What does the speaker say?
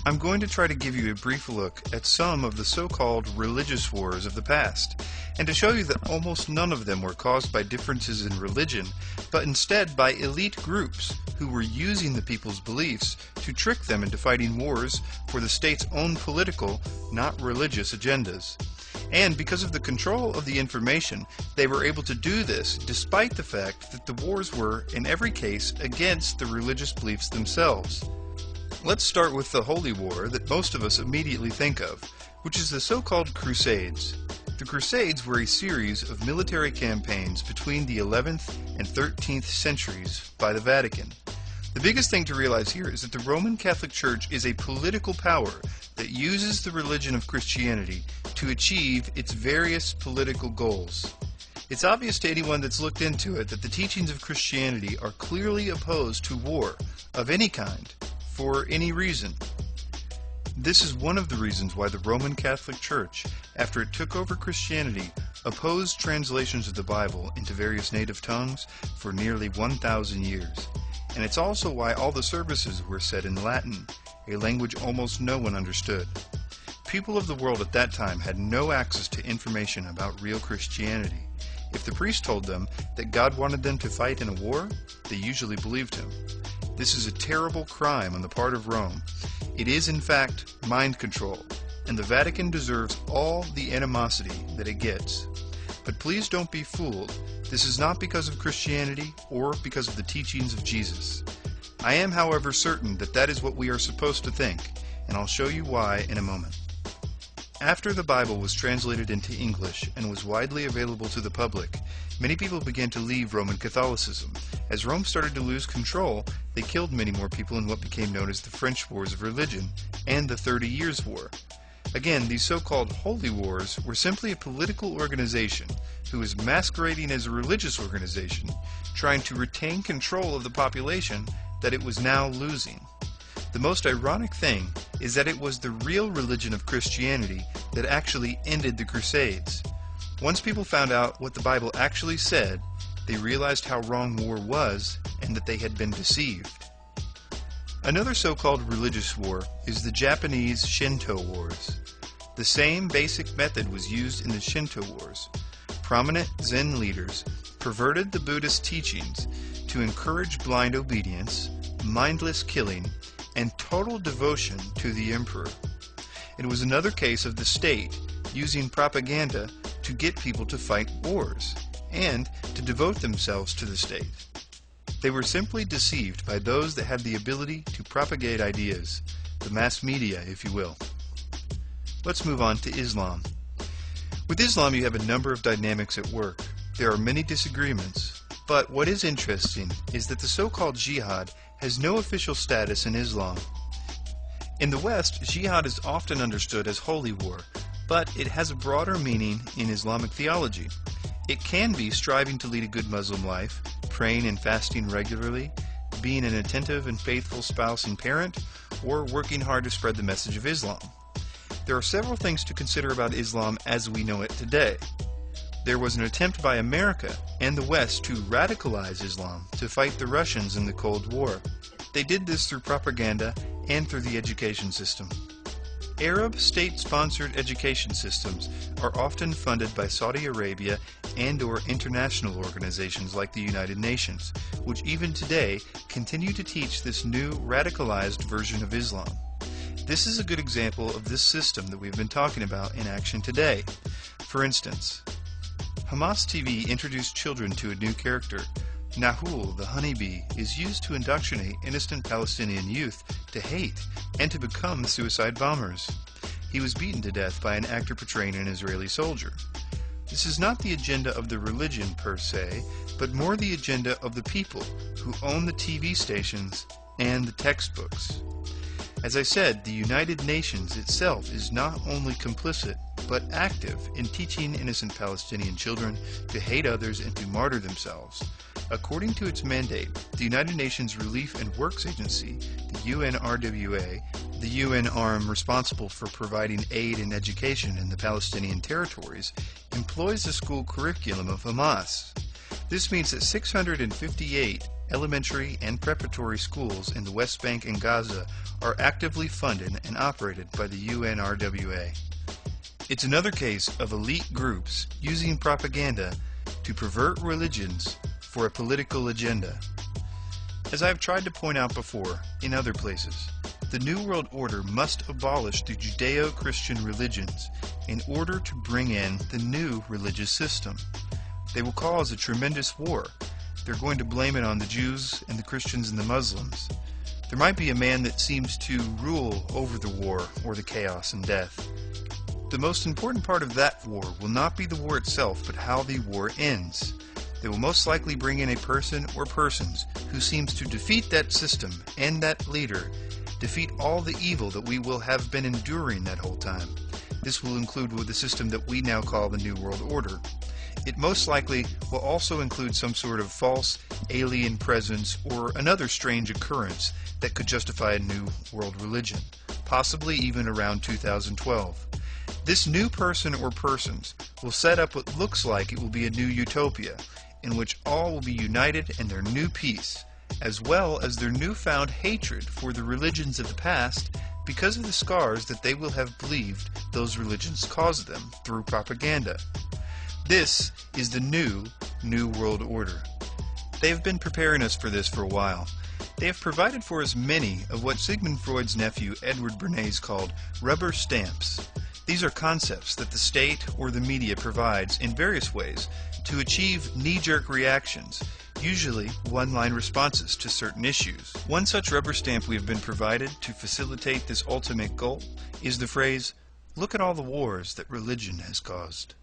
I'm going to try to give you a brief look at some of the so-called religious wars of the past, and to show you that almost none of them were caused by differences in religion, but instead by elite groups who were using the people's beliefs to trick them into fighting wars for the state's own political, not religious agendas. And because of the control of the information, they were able to do this despite the fact that the wars were, in every case, against the religious beliefs themselves. Let's start with the Holy War that most of us immediately think of, which is the so-called Crusades. The Crusades were a series of military campaigns between the 11th and 13th centuries by the Vatican. The biggest thing to realize here is that the Roman Catholic Church is a political power that uses the religion of Christianity to achieve its various political goals. It's obvious to anyone that's looked into it that the teachings of Christianity are clearly opposed to war of any kind, for any reason. This is one of the reasons why the Roman Catholic Church, after it took over Christianity, opposed translations of the Bible into various native tongues for nearly 1,000 years. And it's also why all the services were said in Latin, a language almost no one understood. People of the world at that time had no access to information about real Christianity. If the priest told them that God wanted them to fight in a war, they usually believed him. This is a terrible crime on the part of Rome. It is, in fact, mind control, and the Vatican deserves all the animosity that it gets. But please don't be fooled. This is not because of Christianity or because of the teachings of Jesus. I am, however, certain that that is what we are supposed to think, and I'll show you why in a moment. After the Bible was translated into English and was widely available to the public, many people began to leave Roman Catholicism. As Rome started to lose control, they killed many more people in what became known as the French Wars of Religion and the 30 Years' War. Again, these so-called Holy Wars were simply a political organization who was masquerading as a religious organization, trying to retain control of the population that it was now losing. The most ironic thing is that it was the real religion of Christianity that actually ended the Crusades. Once people found out what the Bible actually said, they realized how wrong war was and that they had been deceived. Another so-called religious war is the Japanese Shinto Wars. The same basic method was used in the Shinto Wars. Prominent Zen leaders perverted the Buddhist teachings to encourage blind obedience, mindless killing, and total devotion to the emperor. It was another case of the state using propaganda to get people to fight wars and to devote themselves to the state. They were simply deceived by those that had the ability to propagate ideas, the mass media, if you will. Let's move on to Islam. With Islam, you have a number of dynamics at work. There are many disagreements, but what is interesting is that the so-called jihad has no official status in Islam. In the West, jihad is often understood as holy war, but it has a broader meaning in Islamic theology. It can be striving to lead a good Muslim life, praying and fasting regularly, being an attentive and faithful spouse and parent, or working hard to spread the message of Islam. There are several things to consider about Islam as we know it today. There was an attempt by America and the West to radicalize Islam to fight the Russians in the Cold War. They did this through propaganda and through the education system. Arab state-sponsored education systems are often funded by Saudi Arabia and/or international organizations like the United Nations, which even today continue to teach this new radicalized version of Islam. This is a good example of this system that we've been talking about in action today. For instance, Hamas TV introduced children to a new character. Nahul, the honeybee, is used to indoctrinate innocent Palestinian youth to hate and to become suicide bombers. He was beaten to death by an actor portraying an Israeli soldier. This is not the agenda of the religion per se, but more the agenda of the people who own the TV stations and the textbooks. As I said, the United Nations itself is not only complicit, but active in teaching innocent Palestinian children to hate others and to martyr themselves. According to its mandate, the United Nations Relief and Works Agency, the UNRWA, the UN arm responsible for providing aid and education in the Palestinian territories, employs the school curriculum of Hamas. This means that 658 elementary and preparatory schools in the West Bank and Gaza are actively funded and operated by the UNRWA. It's another case of elite groups using propaganda to pervert religions for a political agenda. As I have tried to point out before in other places, the New World Order must abolish the Judeo-Christian religions in order to bring in the new religious system. They will cause a tremendous war. They're going to blame it on the Jews and the Christians and the Muslims. There might be a man that seems to rule over the war or the chaos and death. The most important part of that war will not be the war itself, but how the war ends. They will most likely bring in a person or persons who seems to defeat that system and that leader, defeat all the evil that we will have been enduring that whole time. This will include the system that we now call the New World Order. It most likely will also include some sort of false alien presence or another strange occurrence that could justify a new world religion, possibly even around 2012. This new person or persons will set up what looks like it will be a new utopia, in which all will be united in their new peace, as well as their newfound hatred for the religions of the past because of the scars that they will have believed those religions caused them through propaganda. This is the New World Order. They have been preparing us for this for a while. They have provided for us many of what Sigmund Freud's nephew Edward Bernays called rubber stamps. These are concepts that the state or the media provides in various ways to achieve knee-jerk reactions, usually one-line responses to certain issues. One such rubber stamp we have been provided to facilitate this ultimate goal is the phrase, "Look at all the wars that religion has caused."